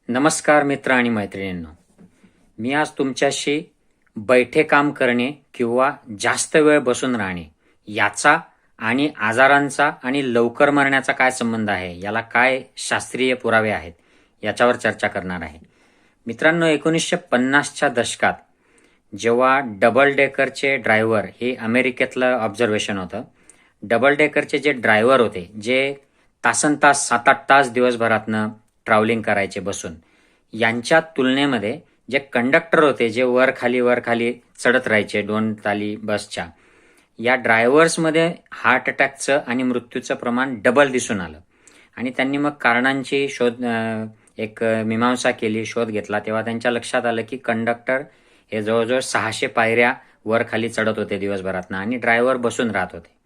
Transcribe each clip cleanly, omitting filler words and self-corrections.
नमस्कार मित्र आणि मैत्रिणींनो, मी आज तुमच्याशी बैठे काम करणे किंवा जास्त वेळ बसून राहणे याचा आणि आजारांचा आणि लवकर मरण्याचा काय संबंध आहे, याला काय शास्त्रीय पुरावे आहेत याच्यावर चर्चा करणार आहे. मित्रांनो, 1950च्या दशकात जेव्हा डबल डेकरचे ड्रायव्हर, हे अमेरिकेतलं ऑब्झर्वेशन होतं, डबल डेकरचे जे ड्रायव्हर होते जे तासनतास 7-8 तास दिवसभरातनं ट्रॅव्हलिंग करायचे बसून, यांच्या तुलनेमध्ये जे कंडक्टर होते जे वर खाली चढत राहायचे 2 ताली बसच्या, या ड्रायव्हर्समध्ये हार्ट अटॅकचं आणि मृत्यूचं प्रमाण डबल दिसून आलं. आणि त्यांनी मग कारणांची एक मीमांसा केली, शोध घेतला. तेव्हा त्यांच्या लक्षात आलं की कंडक्टर हे जवळजवळ 600 पायऱ्या वर खाली चढत होते दिवसभरातनं आणि ड्रायव्हर बसून राहत होते.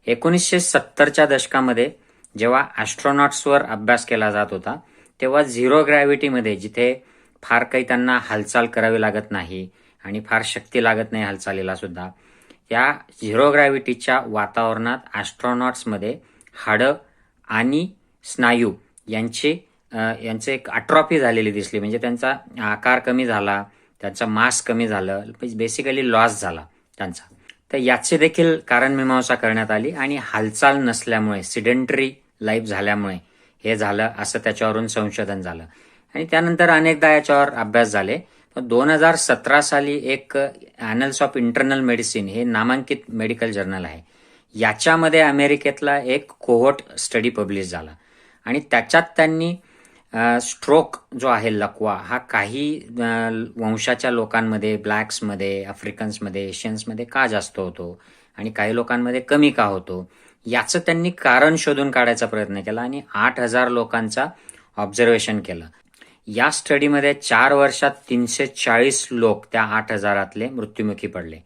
1970च्या दशकामध्ये जेव्हा ॲस्ट्रॉनॉट्सवर अभ्यास केला जात होता, तेव्हा झिरो ग्रॅव्हिटीमध्ये, जिथे फार काही त्यांना हालचाल करावी लागत नाही आणि फार शक्ती लागत नाही हालचालीला सुद्धा, या झिरो ग्रॅव्हिटीच्या वातावरणात ॲस्ट्रॉनॉट्समध्ये हाडं आणि स्नायू यांचे एक अट्रॉफी झालेली दिसली. म्हणजे त्यांचा आकार कमी झाला, त्यांचा मास कमी झालं, बेसिकली लॉस झाला त्यांचा. तर याचे देखील कारणमीमांसा करण्यात आली आणि हालचाल नसल्यामुळे, सिडेंटरी लाईफ झाल्यामुळे हे झालं, असं त्याच्यावरून संशोधन झालं. आणि त्यानंतर अनेकदा याच्यावर अभ्यास झाले. 2017 साली एक ॲनल्स ऑफ इंटरनल मेडिसिन हे नामांकित मेडिकल जर्नल आहे, याच्यामध्ये अमेरिकेतला एक कोहोर्ट स्टडी पब्लिश झाला. आणि त्याच्यात त्यांनी स्ट्रोक जो आहे, लकवा, हा काही वंशाच्या लोकांमध्ये, ब्लॅक्समध्ये, आफ्रिकन्समध्ये, एशियन्समध्ये का जास्त होतो आणि काही लोकांमध्ये कमी का होतो, याचं त्यांनी कारण शोधून काढायचा प्रयत्न केला आणि 8,000 लोकांचा ऑब्झर्वेशन केलं. या स्टडीमध्ये 4 वर्षात 340 लोक त्या 8,000तले मृत्युमुखी पडले.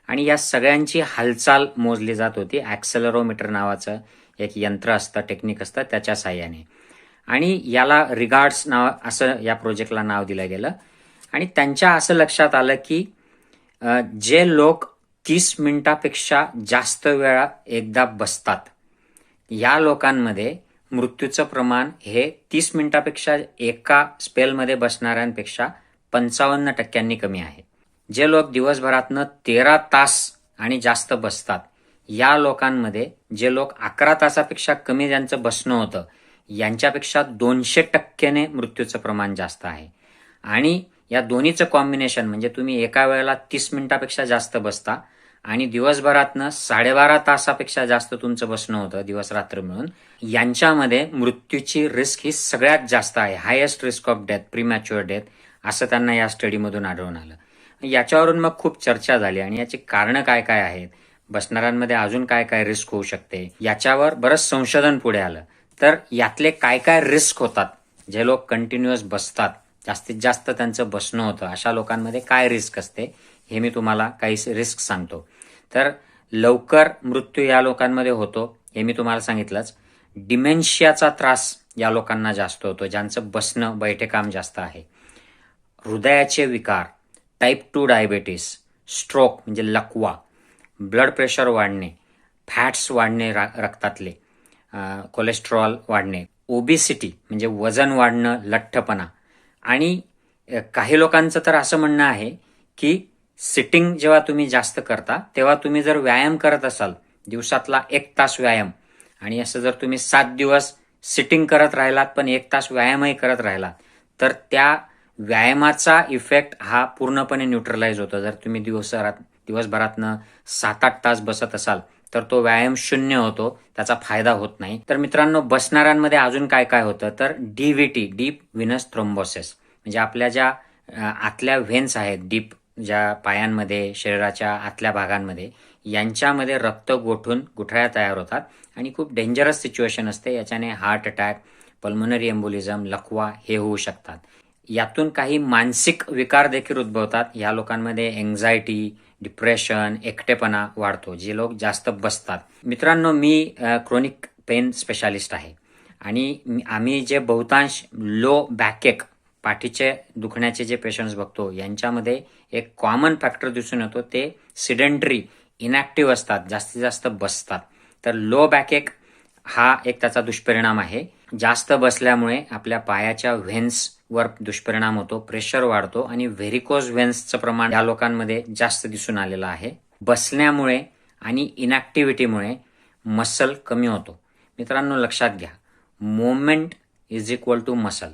आणि या सगळ्यांची हालचाल मोजली जात होती ॲक्सेलरोमीटर नावाचं एक यंत्र असतं, टेक्निक असतं, त्याच्या साहाय्याने. आणि याला रिगार्ड्स नाव असं या प्रोजेक्टला नाव दिलं गेलं. आणि त्यांच्या असं लक्षात आलं की जे लोक 30 मिनिटापेक्षा जास्त वेळा एकदा बसतात, या लोकांमध्ये मृत्यूचं प्रमाण हे 30 मिनिटापेक्षा एका स्पेलमध्ये बसणाऱ्यांपेक्षा 55% कमी आहे. जे लोक दिवसभरातनं 13 तास आणि जास्त बसतात, या लोकांमध्ये जे लोक 11 तासापेक्षा कमी ज्यांचं बसणं होतं, यांच्यापेक्षा 200% मृत्यूचं प्रमाण जास्त आहे. आणि या दोन्हीचं कॉम्बिनेशन, म्हणजे तुम्ही एका वेळेला 30 मिनिटापेक्षा जास्त बसता आणि दिवसभरातनं 12.5 तासापेक्षा जास्त तुमचं बसणं होतं दिवस रात्र मिळून, यांच्यामध्ये मृत्यूची रिस्क ही सगळ्यात जास्त आहे. Highest risk of death, premature death, असं त्यांना या स्टडीमधून आढळून आलं. याच्यावरून मग खूप चर्चा झाली आणि याची कारणं काय काय आहेत, बसणाऱ्यांमध्ये अजून काय काय रिस्क होऊ शकते, याच्यावर बरंच संशोधन पुढे आलं. तर यातले काय काय रिस्क होतात, जे लोक कंटिन्युअस बसतात, जास्तीत जास्त त्यांचं बसणं होतं, अशा लोकांमध्ये काय रिस्क असते, हे मी तुम्हाला काही रिस्क सांगतो. तर लवकर मृत्यू या लोकांमध्ये होतो, हे मी तुम्हाला सांगितलंच. डिमेन्शियाचा त्रास या लोकांना जास्त होतो, ज्यांचं बसणं, बैठे काम जास्त आहे. हृदयाचे विकार, टाईप 2 डायबेटीस, स्ट्रोक म्हणजे लकवा, ब्लड प्रेशर वाढणे, फॅट्स वाढणे रक्तातले, कोलेस्ट्रॉल वाढणे, ओबिसिटी म्हणजे वजन वाढणं, लठ्ठपणा. आणि काही लोकांचं तर असं म्हणणं आहे की सिटिंग जेव्हा तुम्ही जास्त करता, तेव्हा तुम्ही जर व्यायाम करत असाल, दिवसातला 1 तास व्यायाम, आणि असं जर तुम्ही 7 दिवस सिटिंग करत राहिलात पण 1 तास व्यायामही करत राहिलात, तर त्या व्यायामाचा इफेक्ट हा पूर्णपणे न्यूट्रलाइज होतो. जर तुम्ही दिवसभरातनं 7-8 तास बसत असाल, तर तो व्यायाम शून्य होतो, त्याचा फायदा होत नाही. तर मित्रांनो, बसणाऱ्यांमध्ये अजून काय काय होतं, तर डीव्हीटी, डीप व्हिनस थ्रोम्बोसिस, म्हणजे आपल्या ज्या आतल्या व्हेन्स आहेत, डीप, ज्या पायांमध्ये, शरीराच्या आतल्या भागांमध्ये, यांच्यामध्ये रक्त गोठून गुठळ्या तयार होतात आणि खूप डेंजरस सिच्युएशन असते. याच्याने हार्ट अटॅक, पल्मोनरी एम्बोलिझम, लकवा हे होऊ शकतात. यातून काही मानसिक विकार देखील उद्भवतात. या लोकांमध्ये एन्झायटी, डिप्रेशन, एकटेपणा वाढतो, जे लोक जास्त बसतात. मित्रांनो, मी क्रोनिक पेन स्पेशालिस्ट आहे आणि आम्ही जे बहुतांश लो बॅकएक, पाठीचे दुखण्याचे जे पेशंट्स बघतो, यांच्यामध्ये एक कॉमन फॅक्टर दिसून येतो, ते सिडेंटरी, इनॅक्टिव्ह असतात, जास्तीत जास्त बसतात. तर लो बॅकएक हा एक त्याचा दुष्परिणाम आहे. जास्त बसल्यामुळे आपल्या पायाच्या व्हेन्सवर दुष्परिणाम होतो, प्रेशर वाढतो आणि व्हेरिकोज व्हेन्सचं प्रमाण या लोकांमध्ये जास्त दिसून आलेलं आहे. बसण्यामुळे आणि इनॅक्टिव्हिटीमुळे मसल कमी होतो. मित्रांनो लक्षात घ्या, moment is equal to muscle.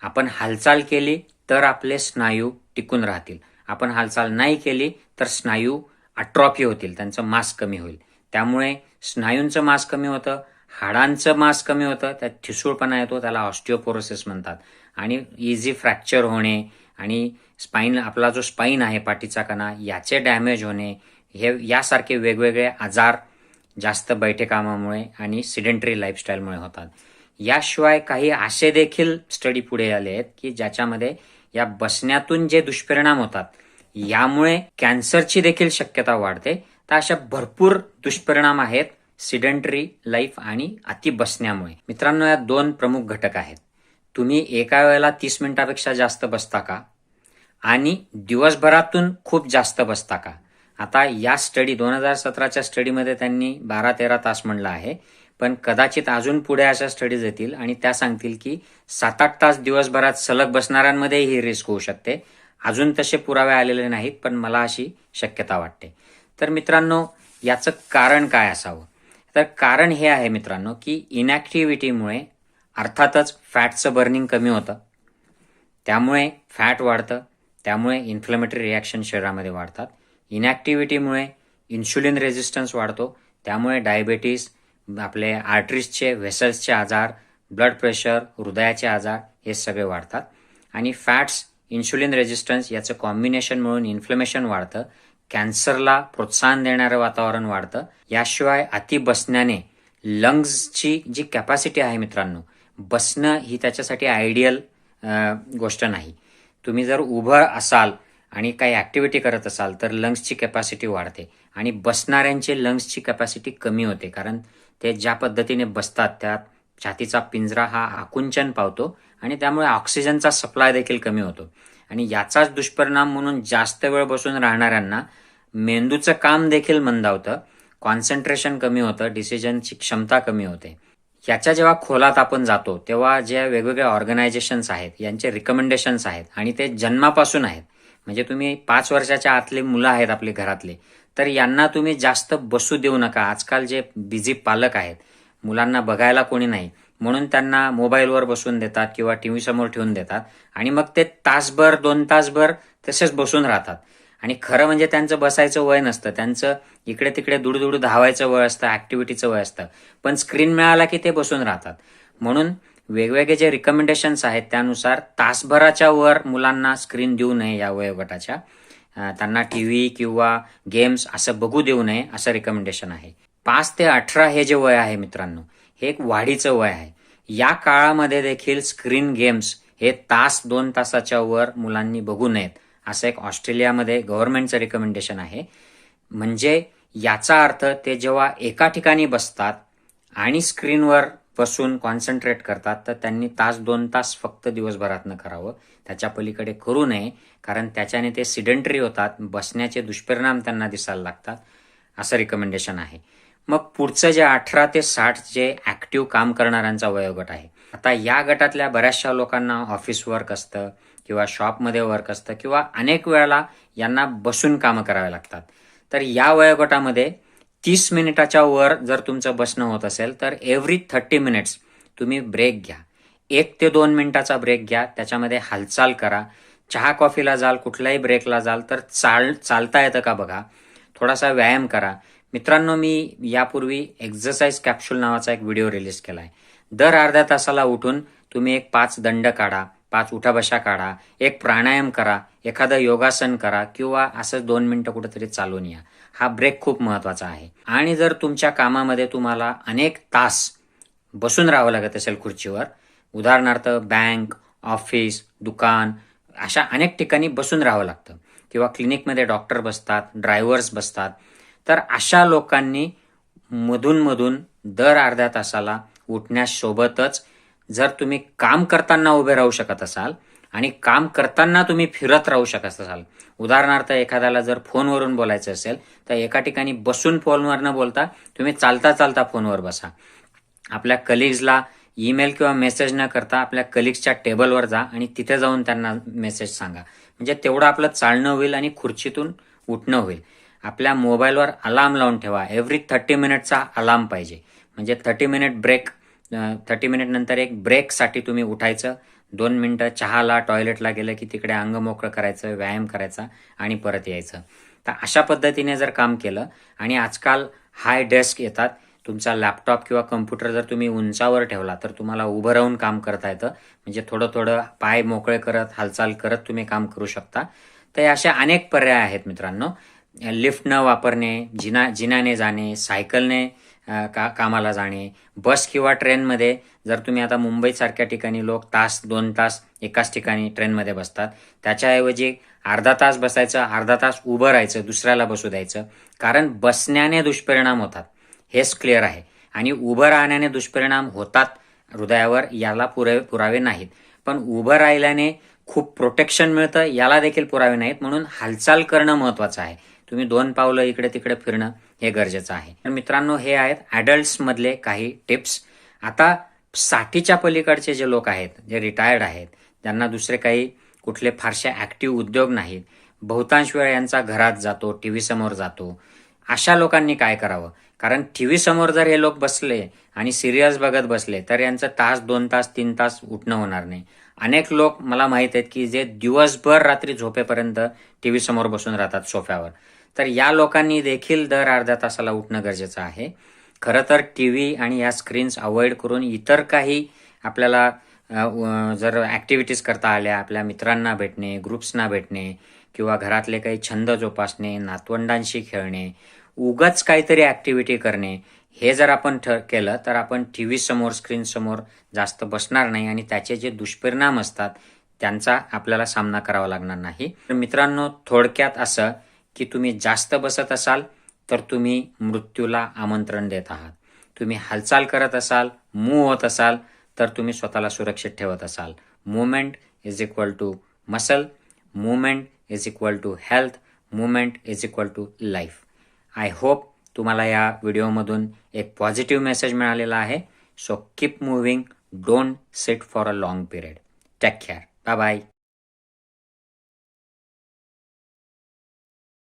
आपण हालचाल केली तर आपले स्नायू टिकून राहतील. आपण हालचाल नाही केली तर स्नायू अट्रॉफी होतील, त्यांचं मास कमी होईल. त्यामुळे स्नायूंचं मास कमी होतं, हाडांचं मास कमी होतं, त्यात ठिसूळपणा येतो, त्याला ऑस्टिओपोरोसिस म्हणतात. आणि इझी फ्रॅक्चर होणे आणि स्पाईन, आपला जो स्पाईन आहे पाठीचा कणा, याचे डॅमेज होणे, हे यासारखे वेगवेगळे आजार जास्त बैठे कामामुळे आणि सिडेंटरी लाईफस्टाईलमुळे होतात. याशिवाय काही असे देखील स्टडी पुढे आले आहेत की ज्याच्यामध्ये या बसण्यातून जे दुष्परिणाम होतात यामुळे कॅन्सरची देखील शक्यता वाढते. तर अशा भरपूर दुष्परिणाम आहेत सिडेंटरी लाईफ आणि अति बसण्यामुळे. मित्रांनो, या 2 प्रमुख घटक आहेत. तुम्ही एका वेळेला 30 मिनिटापेक्षा जास्त बसता का आणि दिवसभरातून खूप जास्त बसता का? आता या स्टडी 2017च्या स्टडीमध्ये त्यांनी 12-13 तास म्हणलं आहे, पण कदाचित अजून पुढे अशा स्टडीज येतील आणि त्या सांगतील की 7-8 तास दिवसभरात सलग बसणाऱ्यांमध्ये ही रिस्क होऊ शकते. अजून तसे पुरावे आलेले नाहीत, पण मला अशी शक्यता वाटते. तर मित्रांनो, याचं कारण काय असावं? तर कारण हे आहे मित्रांनो की इनॅक्टिव्हिटीमुळे अर्थातच फॅटचं बर्निंग कमी होतं, त्यामुळे फॅट वाढतं, त्यामुळे इन्फ्लेमेटरी रिॲक्शन शरीरामध्ये वाढतात. इनॅक्टिव्हिटीमुळे इन्शुलिन रेझिस्टन्स वाढतो, त्यामुळे डायबेटीस, आपले आर्टरीजचे, व्हेसल्सचे आजार, ब्लड प्रेशर, हृदयाचे आजार हे सगळे वाढतात. आणि फॅट्स, इन्शुलिन रेझिस्टन्स याचं कॉम्बिनेशन मिळून इन्फ्लेमेशन वाढतं, कॅन्सरला प्रोत्साहन देणारं वातावरण वाढतं. याशिवाय अति बसण्याने लंग्सची जी कॅपॅसिटी आहे मित्रांनो, बसणं ही त्याच्यासाठी आयडियल गोष्ट नाही. तुम्ही जर उभं असाल आणि काही ॲक्टिव्हिटी करत असाल तर लंग्सची कॅपॅसिटी वाढते आणि बसणाऱ्यांची लंग्सची कॅपॅसिटी कमी होते, कारण ते ज्या पद्धतीने बसतात त्यात छातीचा पिंजरा हा आकुंचन पावतो आणि त्यामुळे ऑक्सिजनचा सप्लाय देखील कमी होतो. आणि याचाच दुष्परिणाम म्हणून जास्त वेळ बसून राहणाऱ्यांना मेंदूचं काम देखील मंदावतं, कॉन्सन्ट्रेशन कमी होतं, डिसिजनची क्षमता कमी होते. याच्या जेव्हा खोलात आपण जातो तेव्हा ज्या वेगवेगळ्या ऑर्गनायझेशन्स आहेत यांचे रिकमेंडेशन्स आहेत आणि ते जन्मापासून आहेत. म्हणजे तुम्ही 5 वर्षाच्या आतली मुलं आहेत आपली घरातली, तर यांना तुम्ही जास्त बसू देऊ नका. आजकाल जे बिझी पालक आहेत, मुलांना बघायला कोणी नाही म्हणून त्यांना मोबाईलवर बसून देतात किंवा टीव्ही समोर ठेवून देतात आणि मग ते तासभर 2 तासभर तसेच बसून राहतात. आणि खरं म्हणजे त्यांचं बसायचं वय नसतं, त्यांचं इकडे तिकडे दुडूदुडू धावायचं वय असतं, ॲक्टिव्हिटीचं वय असतं, पण स्क्रीन मिळाला की ते बसून राहतात. म्हणून वेगवेगळे जे रिकमेंडेशन्स आहेत त्यानुसार तासभराच्या वर मुलांना स्क्रीन देऊ नये. या वयोगटाच्या त्यांना टीव्ही किंवा गेम्स असं बघू देऊ नये असं रिकमेंडेशन आहे. 5 ते 18 हे जे वय आहे मित्रांनो, हे एक वाढीचं वय आहे. या काळामध्ये देखील स्क्रीन गेम्स हे 1-2 तासाच्या वर मुलांनी बघू नयेत असं एक ऑस्ट्रेलियामध्ये गव्हर्नमेंटचं रिकमेंडेशन आहे. म्हणजे याचा अर्थ ते जेव्हा एका ठिकाणी बसतात आणि स्क्रीनवर बसून कॉन्सन्ट्रेट करतात तर त्यांनी 1-2 तास फक्त दिवसभरातनं करावं, त्याच्या पलीकडे करू नये, कारण त्याच्याने ते सिडेंटरी होतात, बसण्याचे दुष्परिणाम त्यांना दिसायला लागतात असं रिकमेंडेशन आहे. मग पुढचं जे 18 ते 60 जे ॲक्टिव्ह काम करणाऱ्यांचा वयोगट आहे, आता या गटातल्या बऱ्याचशा लोकांना ऑफिस वर्क असतं किंवा शॉपमध्ये वर्क असतं किंवा अनेक वेळेला यांना बसून कामं करावे लागतात. तर या वयोगटामध्ये 30 मिनिटाच्या वर जर तुमचं बसणं होत असेल तर एव्हरी 30 मिनिट्स तुम्ही ब्रेक घ्या. 1 ते 2 मिनिटाचा ब्रेक घ्या, त्याच्यामध्ये हालचाल करा. चहा कॉफीला जाल, कुठल्याही ब्रेकला जाल तर चालता येतं का बघा, थोडासा व्यायाम करा. मित्रांनो, मी यापूर्वी एक्झरसाइज कॅप्सूल नावाचा एक व्हिडिओ रिलीज केला आहे. दर अर्ध्या तासाला उठून तुम्ही एक 5 दंड काढा, 5 उठाबशा काढा, एक प्राणायाम करा, एखादं योगासन करा किंवा असं 2 मिनिटं कुठेतरी चालून या. हा ब्रेक खूप महत्त्वाचा आहे. आणि जर तुमच्या कामामध्ये तुम्हाला अनेक तास बसून राहावं लागत असेल खुर्चीवर, उदाहरणार्थ बँक, ऑफिस, दुकान अशा अनेक ठिकाणी बसून राहावं लागतं किंवा क्लिनिकमध्ये डॉक्टर बसतात, ड्रायव्हर्स बसतात, तर अशा लोकांनी मधून दर अर्ध्या तासाला उठण्यासोबतच जर तुम्ही काम करताना उभे राहू शकत असाल आणि काम करताना तुम्ही फिरत राहू शकत असाल, उदाहरणार्थ एखाद्याला जर फोनवरून बोलायचं असेल तर एका ठिकाणी बसून फोनवर न बोलता तुम्ही चालता चालता फोनवर बसा. आपल्या कलिग्सला ईमेल किंवा मेसेज न करता आपल्या कलिग्सच्या टेबलवर जा आणि तिथे जाऊन त्यांना मेसेज सांगा. म्हणजे तेवढं आपलं चालणं होईल आणि खुर्चीतून उठणं होईल. आपल्या मोबाईलवर अलार्म लावून ठेवा. एव्हरी 30 मिनिटचा अलार्म पाहिजे. म्हणजे 30 मिनिट ब्रेक, 30 मिनिट नंतर एक ब्रेकसाठी तुम्ही उठायचं. 2 मिनिटं चहाला, टॉयलेटला गेलं की तिकडे अंग मोकळं करायचं, व्यायाम करायचा आणि परत यायचं. तर अशा पद्धतीने जर काम केलं आणि आजकाल हाय डेस्क येतात. तुमचा लॅपटॉप किंवा कम्प्युटर जर तुम्ही उंचावर ठेवला तर तुम्हाला उभं राहून काम करता येतं. म्हणजे थोडं थोडं पाय मोकळे करत, हालचाल करत तुम्ही काम करू शकता. तर असे अनेक पर्याय आहेत मित्रांनो. लिफ्ट न वापरणे, जिन्याने जाणे, सायकलने कामाला जाणे, बस किंवा ट्रेनमध्ये जर तुम्ही आता मुंबईसारख्या ठिकाणी लोक तास 2 तास एकाच ठिकाणी ट्रेनमध्ये बसतात. त्याच्याऐवजी अर्धा तास बसायचं, अर्धा तास उभं राहायचं, दुसऱ्याला बसू द्यायचं. कारण बसण्याने दुष्परिणाम होतात, हेच क्लिअर आहे. आणि उभं राहण्याने दुष्परिणाम होतात हृदयावर, याला पुरावे नाहीत. पण उभं राहिल्याने खूप प्रोटेक्शन मिळतं, याला देखील पुरावे नाहीत. म्हणून हालचाल करणं महत्त्वाचं आहे. तुम्ही 2 पावलं इकडे तिकडे फिरणं हे गरजेचं आहे. तर मित्रांनो, हे आहेत ॲडल्ट्समधले काही टिप्स. आता 60च्या पलीकडचे जे लोक आहेत, जे रिटायर्ड आहेत, ज्यांना दुसरे काही कुठले फारसे ॲक्टिव्ह उद्योग नाहीत, बहुतांश वेळ यांचा घरात जातो, टीव्ही समोर जातो. अशा लोकांनी काय करावं? कारण टीव्ही समोर जर हे लोक बसले आणि सिरियल्स बघत बसले तर यांचं तास, 2 तास, 3 तास उठणं होणार नाही. अनेक लोक मला माहीत आहेत की जे दिवसभर रात्री झोपेपर्यंत टीव्ही समोर बसून राहतात सोफ्यावर. तर या लोकांनी देखील दर अर्ध्या तासाला उठणं गरजेचं आहे. खरं तर टीव्ही आणि या स्क्रीन्स अवॉइड करून इतर काही आपल्याला जर ॲक्टिव्हिटीज करता आल्या, आपल्या मित्रांना भेटणे, ग्रुप्सना भेटणे किंवा घरातले काही छंद जोपासणे, नातवंडांशी खेळणे, उगाच काहीतरी ॲक्टिव्हिटी करणे, हे जर आपण केलं तर आपण टीव्ही समोर, स्क्रीन समोर जास्त बसणार नाही आणि त्याचे जे दुष्परिणाम असतात त्यांचा आपल्याला सामना करावा लागणार नाही. तर मित्रांनो, थोडक्यात असं की तुम्ही जास्त बसत असाल तर तुम्ही मृत्यूला आमंत्रण देत आहात. तुम्ही हालचाल करत असाल, मूव्ह होत असाल तर तुम्ही स्वतःला सुरक्षित ठेवत असाल. Movement is equal to muscle, movement is equal to health, movement is equal to life. I hope तुम्हाला या व्हिडिओमधून एक पॉझिटिव्ह मेसेज मिळालेला आहे. So keep moving, don't sit for a long period. Take care. Bye bye.